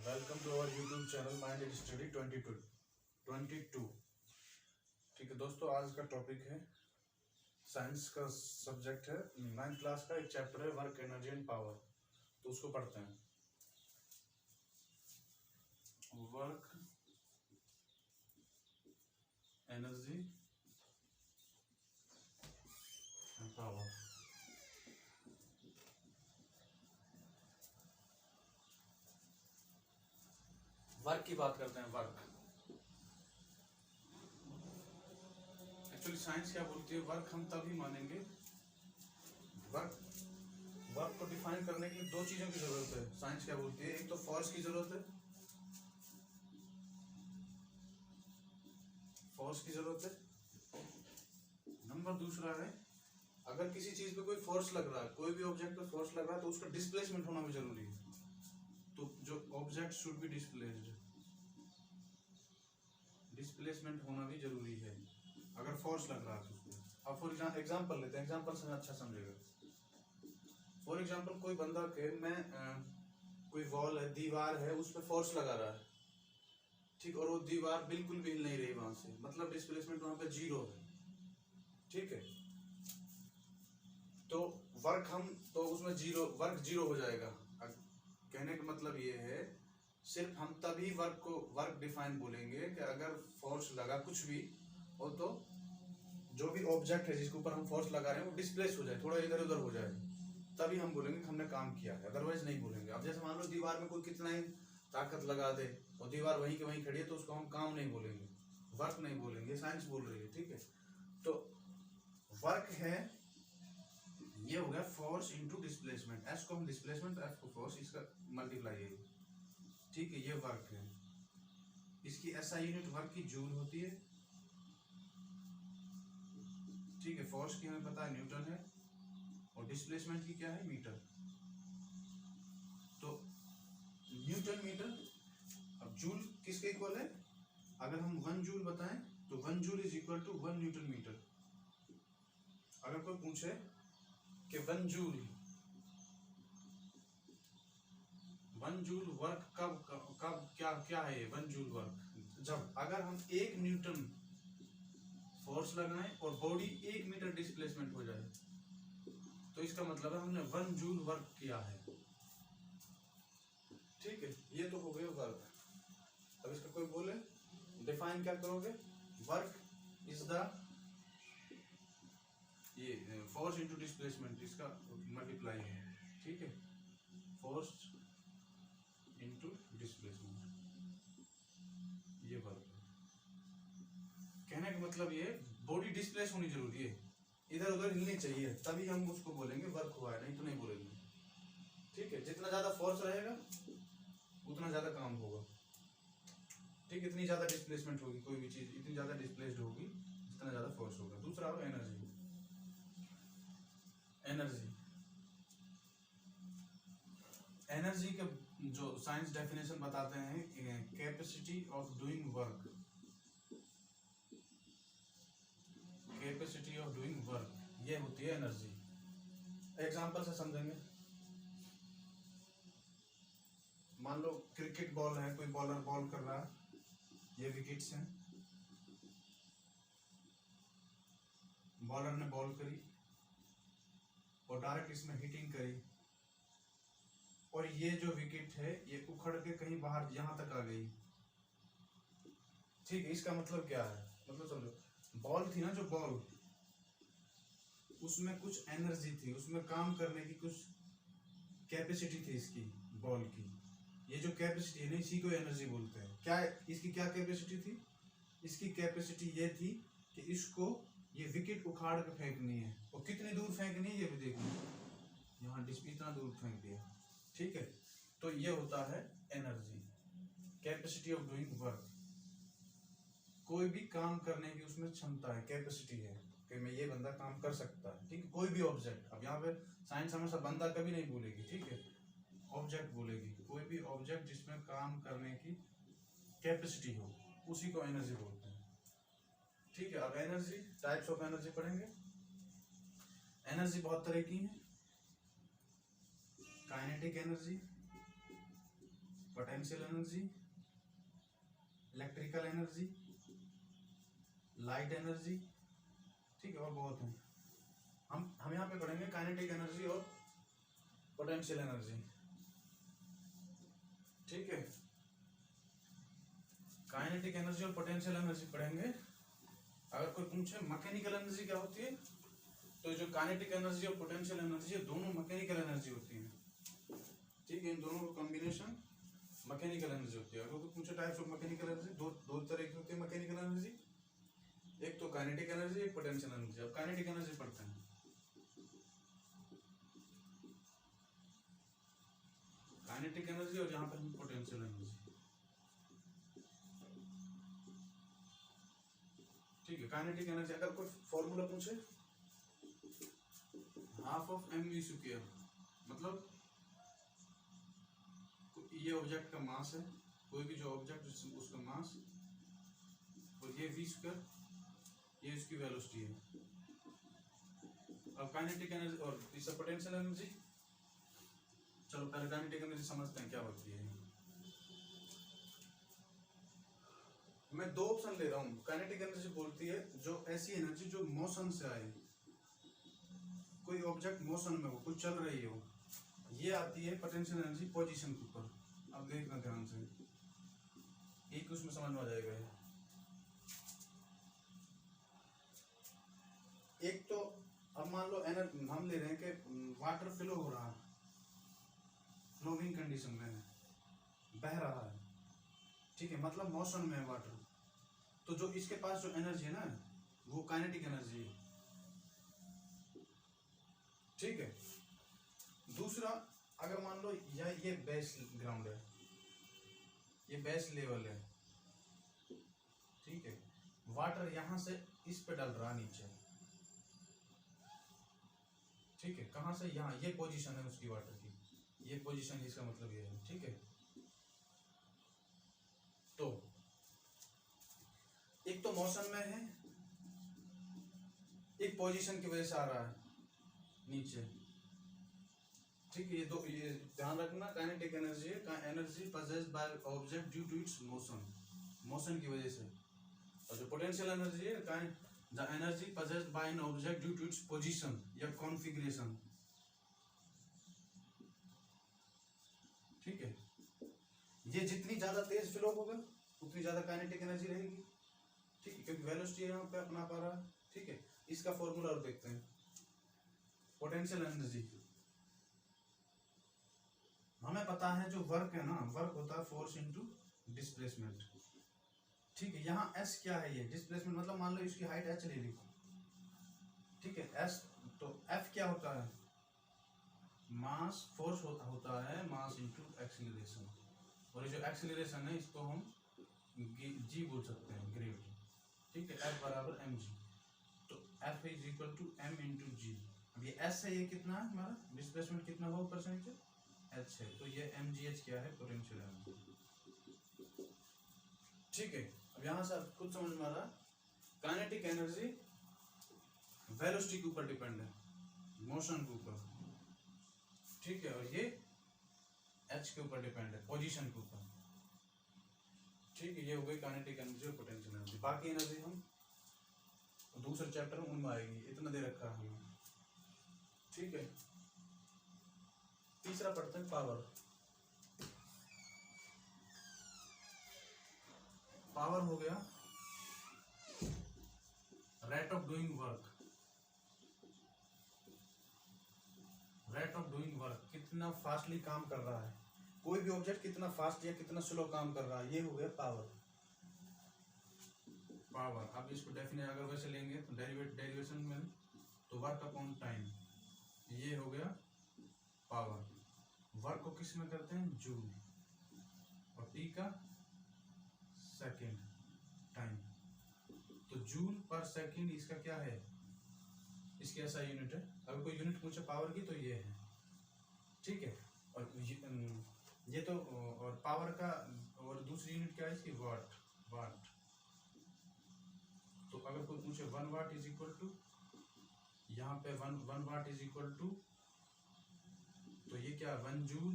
Welcome to our YouTube channel mind study 22। ठीक है दोस्तों, आज का टॉपिक है साइंस का सब्जेक्ट है 9th क्लास का एक चैप्टर है वर्क एनर्जी एंड पावर। तो उसको पढ़ते हैं। Work energy and power. Work की बात करते हैं। वर्क एक्चुअली साइंस क्या बोलती है, वर्क हम तभी मानेंगे। वर्क वर्क को डिफाइन करने के लिए दो चीजों की जरूरत है। साइंस क्या बोलती है, एक तो फोर्स की जरूरत है, फोर्स की जरूरत है। नंबर दूसरा है, अगर किसी चीज पे कोई फोर्स लग रहा है, कोई भी ऑब्जेक्ट पे फोर्स लग रहा है, तो उसका डिस्प्लेसमेंट होना भी जरूरी है। तो जो object should be displaced, displacement होना भी जरूरी है अगर फोर्स लग रहा है तो उसमें। अब फॉर एग्जांपल लेते हैं, एग्जांपल से अच्छा समझेगा। फॉर एग्जांपल कोई बंदा के कोई वॉल है, दीवार है, उस पर फोर्स लगा रहा है, ठीक, और वो दीवार बिल्कुल भी हिल नहीं रही वहां से, मतलब डिस्प्लेसमेंट वहां पे 0 है। ठीक है, तो वर्क उसमें वर्क 0 हो जाएगा। कहने का मतलब ये है, सिर्फ हम तभी वर्क डिफाइन बोलेंगे कि अगर फोर्स लगा कुछ भी हो, तो जो भी ऑब्जेक्ट है जिसके ऊपर हम फोर्स लगा रहे हैं वो डिस्प्लेस हो जाए, थोड़ा इधर उधर हो जाए, तभी हम बोलेंगे कि हमने काम किया है, अदरवाइज नहीं बोलेंगे। अब जैसे मान लो दीवार में कोई कितना ही ताकत लगा दे और दीवार वहीं के वहीं खड़ी है, तो उसको हम काम नहीं बोलेंगे, वर्क नहीं बोलेंगे, साइंस बोल रही है। ठीक है, तो वर्क है, ये हो गया फोर्स इंटू डिस्प्लेसमेंट। एस को हम डिस्प्लेसमेंट, एफ को फोर्स, इसका मल्टीप्लाई है। ठीक है, ये वर्क है। इसकी एसआई यूनिट वर्क की जूल होती है। ठीक है, फोर्स की हमें पता है न्यूटन है, और डिस्प्लेसमेंट की क्या है, मीटर। तो न्यूटन मीटर। अब जूल किसके इक्वल है, अगर हम 1 जूल बताएं तो 1 joule is equal to 1 newton metre. अगर कोई पूछे कि 1 जूल वर्क कब क्या है ये 1 जूल वर्क, जब अगर हम 1 न्यूटन फोर्स लगाएं और बॉडी 1 मीटर डिस्प्लेसमेंट हो जाए, तो इसका मतलब है हमने 1 जूल वर्क किया है। ठीक है, ये तो हो गया वर्क। अब इसका कोई बोले डिफाइन क्या करोगे, वर्क इज द ये फोर्स इंटू डिस्प्लेसमेंट, इसका मल्टीप्लाई है। ठीक है, फोर्स इंटू डिस्प्लेसमेंट, ये वर्क है। कहने का मतलब ये बॉडी डिस्प्लेस होनी जरूरी है, इधर उधर हिलनी चाहिए, तभी हम उसको बोलेंगे वर्क हुआ है, नहीं तो नहीं बोलेंगे। ठीक है, जितना ज्यादा फोर्स रहेगा उतना ज्यादा काम होगा। ठीक, इतनी ज्यादा डिस्प्लेसमेंट होगी, कोई भी चीज इतनी ज्यादा डिस्प्लेस्ड होगी जितना ज्यादा फोर्स होगा। दूसरा होगा एनर्जी। एनर्जी का जो साइंस डेफिनेशन बताते हैं, capacity of doing work, capacity of doing work, ये होती है एनर्जी। एग्जांपल से समझेंगे। मान लो क्रिकेट बॉल है, कोई बॉलर बॉल कर रहा है, ये विकेट्स हैं, बॉलर ने बॉल करी और डायरेक्ट इसमें हिटिंग करी, और ये जो विकेट है ये उखड़ के कहीं बाहर यहां तक आ गई। ठीक है, इसका मतलब क्या है, मतलब समझो, बॉल थी ना, जो बॉल, उसमें कुछ एनर्जी थी, उसमें काम करने की कुछ कैपेसिटी थी इसकी बॉल की। ये जो कैपेसिटी है ना, इसी को एनर्जी बोलते हैं। क्या इसकी क्या कैपेसिटी थी, इसकी कैपेसिटी ये थी कि इसको ये विकेट उखाड़ के फेंकनी है, और कितनी दूर फेंकनी है ये भी देखनी, यहाँ इतना दूर फेंक दिया। ठीक है, तो ये होता है energy, capacity of doing work. कोई भी काम करने की उसमें क्षमता है, कैपेसिटी है कि मैं ये बंदा काम कर सकता है। ठीक है, कोई भी ऑब्जेक्ट, अब यहाँ पे साइंस हमेशा बंदा कभी नहीं बोलेगी, ठीक है, ऑब्जेक्ट बोलेगी। कोई भी ऑब्जेक्ट जिसमें काम करने की कैपेसिटी हो, उसी को एनर्जी बोलते हैं। ठीक है, अब एनर्जी, टाइप्स ऑफ एनर्जी पढ़ेंगे। एनर्जी बहुत तरह की है। Kinetic energy, potential energy, electrical energy, light energy, ठीक है, और बहुत हैं। हम यहाँ पे पढ़ेंगे काइनेटिक एनर्जी और पोटेंशियल एनर्जी, ठीक है। काइनेटिक एनर्जी और पोटेंशियल एनर्जी पढ़ेंगे। अगर कोई पूछे मैकेनिकल एनर्जी क्या होती है, तो जो काइनेटिक एनर्जी और पोटेंशियल एनर्जी है दोनों मैकेनिकल एनर्जी होती है, ठीक है। इन दोनों का कॉम्बिनेशन मैकेनिकल एनर्जी होती है। अगर कोई पूछे टाइप्स ऑफ मैकेनिकल एनर्जी, दो तरह की होती है मैकेनिकल एनर्जी, एक तो काइनेटिक एनर्जी, एक पोटेंशियल एनर्जी। अब काइनेटिक एनर्जी पढ़ते हैं। काइनेटिक एनर्जी और यहाँ पर हम पोटेंशियल एनर्जी, ठीक है। काइनेटिक एनर्जी अगर कोई फॉर्मूला पूछे, half of m v square, मतलब ये ऑब्जेक्ट का मास है, कोई भी जो ऑब्जेक्ट उसका मास, और ये वी स्क्वायर, ये उसकी वेलोसिटी है। अब काइनेटिक एनर्जी और तीसरा पोटेंशियल एनर्जी। चलो पहले काइनेटिक एनर्जी समझते हैं क्या होती है। मैं दो ऑप्शन ले रहा हूँ। काइनेटिक एनर्जी बोलती है जो ऐसी एनर्जी जो मोशन से आए, कोई ऑब्जेक्ट मोशन में हो, कुछ चल रही हो, ये आती है पोटेंशियल एनर्जी पोजीशन के ऊपर। अब देखना ध्यान से, एक उसमें समझ में आ जाएगा। एक तो अब मान लो एनर्जी हम ले रहे हैं कि वाटर फ्लो हो रहा है, फ्लोइंग कंडीशन में बह रहा है, ठीक है, मतलब मोशन में है वाटर। तो जो इसके पास जो एनर्जी है ना, वो काइनेटिक एनर्जी है, ठीक है। दूसरा, अगर मान लो ये बेस ग्राउंड है, ये बेस लेवल है, ठीक है, वाटर यहां से इस पे डल रहा नीचे, ठीक है, कहां से, यहाँ, ये पोजीशन है उसकी वाटर की, ये पोजीशन, इसका मतलब ये है, ठीक है। तो एक तो मौसम में है, एक पोजीशन की वजह से आ रहा है नीचे, ठीक है। ये दो, ये ध्यान रखना, काइनेटिक एनर्जी है energy possessed by object due to its motion, motion की वजह से। और जो पोटेंशियल एनर्जी है the energy possessed by an object due to its position या कॉन्फिगरेशन, ठीक है। ये जितनी ज्यादा तेज फ्लो होगा उतनी ज्यादा काइनेटिक एनर्जी रहेगी, ठीक है, क्योंकि वेलोसिटी यहाँ पे अपना पा रहा है, ठीक है। इसका फॉर्मूला और देखते हैं। पोटेंशियल एनर्जी हमें पता है, जो वर्क है ना, वर्क होता है फोर्स इनटू डिस्प्लेसमेंट, ठीक है। यहाँ एस क्या है, ये डिस्प्लेसमेंट, मतलब मान लो इसकी हाइट एच ले ली, ठीक है, एस। तो एफ क्या होता है, मास, फोर्स होता है मास इनटू एक्सीलरेशन, और ये जो एक्सीलरेशन है इसको हम जी बोल सकते हैं, ग्रेविटी, ठीक है। एफ बराबर एम जी, तो F is equal to M into G. अब ये एस है, ये कितना है हमारा डिस्प्लेसमेंट, कितना होगा परसेंटेज, एच है, तो ये एम जी एच क्या है, पोटेंशियल एनर्जी, ठीक है। अब यहाँ से खुद समझ में आ रहा, काइनेटिक एनर्जी वेलोसिटी के ऊपर डिपेंड है, मोशन के ऊपर, ठीक है, और ये एच के ऊपर डिपेंड है, पोजीशन के ऊपर, ठीक है। ये हो गई काइनेटिक एनर्जी और पोटेंशियल एनर्जी। बाकी एनर्जी हम दूसरे चैप्टर में उनमें आएगी, इतना दे रखा है हमें, ठीक है। तीसरा पढ़ते हैं पावर। पावर हो गया rate of doing work, rate of doing work, कितना फास्टली काम कर रहा है कोई भी ऑब्जेक्ट, कितना फास्ट या कितना स्लो काम कर रहा है, ये हो गया पावर। पावर, अब इसको डेफिनेट अगर वैसे लेंगे तो डेरिवेशन में, तो वर्क अपॉन टाइम, ये हो गया पावर। वर्क को किस में करते हैं, जूल, और टी का सेकेंड टाइम, तो जूल पर सेकेंड इसका क्या है, इसकी ऐसा यूनिट है। अगर कोई यूनिट पूछे पावर की तो ये है, ठीक है। और ये तो, और पावर का, और दूसरी यूनिट क्या है इसकी, वाट, वाट। तो अगर कोई पूछे 1 वाट इज इक्वल टू, यहाँ पे 1 वाट इज इक्वल टू, तो ये क्या 1 जूल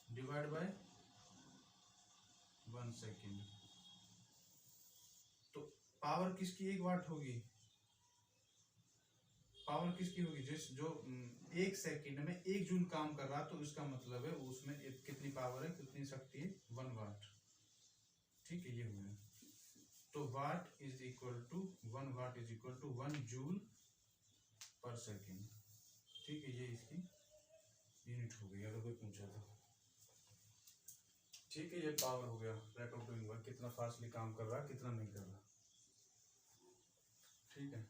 डिवाइड बाय 1 सेकेंड। तो पावर किसकी 1 वाट होगी? पावर किसकी होगी? जो 1 सेकेंड में 1 जूल काम कर रहा, तो इसका मतलब है उसमें कितनी पावर है, कितनी शक्ति है? 1 वाट। ठीक है, ये हो गया। तो watt is equal to 1 watt is equal to 1 joule per second. ठीक है, ये इसकी यूनिट हो गई अगर कोई पूछा तो। ठीक है, ये पावर हो गया, रेट ऑफ डूइंग वर्क, कितना फास्टली काम कर रहा, कितना नहीं कर रहा। ठीक है,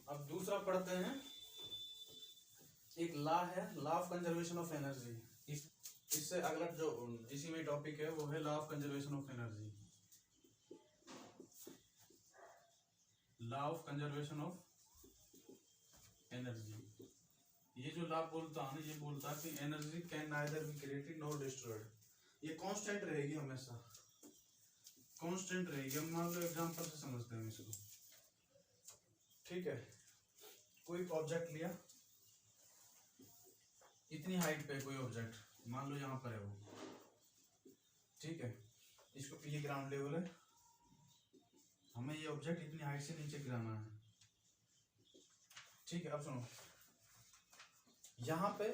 अब दूसरा पढ़ते हैं। एक लॉ है, law of conservation of energy. इससे अगला जो इसी में टॉपिक है वो है law of conservation of energy. Law of conservation of energy, ये जो लॉ बोलता है ना, ये बोलता है कि energy can neither be created nor destroyed. ये कांस्टेंट रहेगी, हमेशा कांस्टेंट रहेगी। हम मान लो एग्जांपल से समझते हैं इसको। ठीक है, कोई ऑब्जेक्ट लिया, इतनी हाइट पे कोई ऑब्जेक्ट, मान लो यहाँ पर है वो। ठीक है, इसको ये ग्राउंड लेवल है, हमें ये ऑब्जेक्ट इतनी हाइट से नीचे गिराना है। ठीक है, अब सुनो, यहाँ पे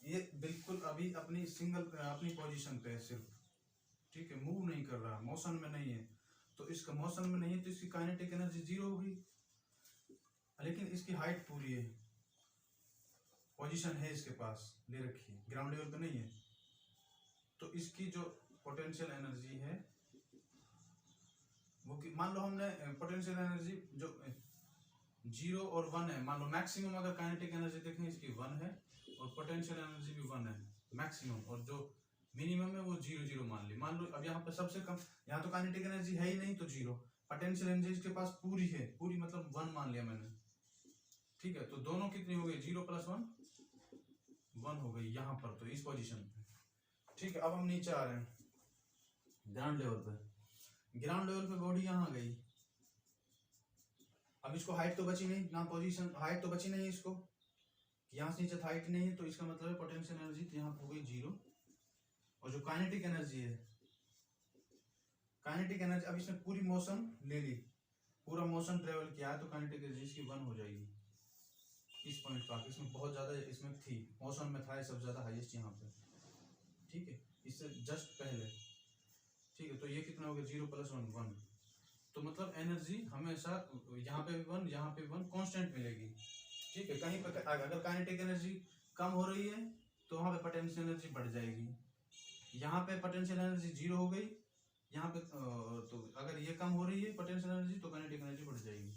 ये बिल्कुल अभी अपनी पोजीशन पे है सिर्फ। ठीक है, मूव नहीं कर रहा, मोशन में नहीं है। तो इसका मोशन में नहीं है तो इसकी काइनेटिक एनर्जी 0 होगी। लेकिन इसकी हाइट पूरी है, पोजीशन है इसके पास, ले रखी है, ग्राउंड लेवल पे नहीं है। तो इसकी जो पोटेंशियल एनर्जी है वो मान लो हमने पोटेंशियल एनर्जी जो 0 और 1 है, मान लो मैक्सिमम अगर काइनेटिक एनर्जी देखें इसकी 1 है और पोटेंशियल एनर्जी भी 1 है मैक्सिमम, और जो मिनिमम है वो 0 0 मान ली। मान लो अब यहाँ पे सबसे कम, यहाँ तो काइनेटिक एनर्जी है ही नहीं तो 0, पोटेंशियल एनर्जी इसके पास पूरी है, पूरी मतलब 1 मान लिया मैंने। ठीक है, तो दोनों कितनी हो गई? 0 + 1 हो गई यहाँ पर, तो इस पोजीशन पे। ठीक है, अब हम नीचे आ रहे हैं ग्राउंड लेवल पे। ग्राउंड लेवल पे बॉडी यहाँ गई, अब इसको हाइट तो बची नहीं ना, पोजीशन हाइट तो बची नहीं इसको, यहाँ से नीचे हाइट नहीं है, तो इसका मतलब है पोटेंशियल एनर्जी तो यहाँ हो गई 0। और जो काइनेटिक एनर्जी है, काइनेटिक एनर्जी अब इसने पूरी मोशन ले ली, पूरा मोशन ट्रेवल किया है, तो काइनेटिक एनर्जी इसकी 1 हो जाएगी इस पॉइंट पर। इसमें बहुत ज्यादा इसमें थी, मोशन में था सबसे ज्यादा हाईएस्ट यहाँ पे। ठीक है, इससे जस्ट पहले। ठीक है, तो ये कितना हो गया? 0 + 1 1। तो मतलब एनर्जी हमेशा यहाँ पे भी 1, यहाँ पे 1 कांस्टेंट मिलेगी। ठीक है, कहीं पर अगर काइनेटिक एनर्जी कम हो रही है तो वहाँ पे पोटेंशियल एनर्जी बढ़ जाएगी। यहाँ पे पोटेंशियल एनर्जी 0 हो गई, यहाँ पे तो अगर ये कम हो रही है पोटेंशियल एनर्जी तो काइनेटिक एनर्जी बढ़ जाएगी।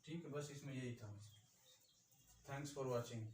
ठीक है, बस इसमें यही था। Thanks for watching.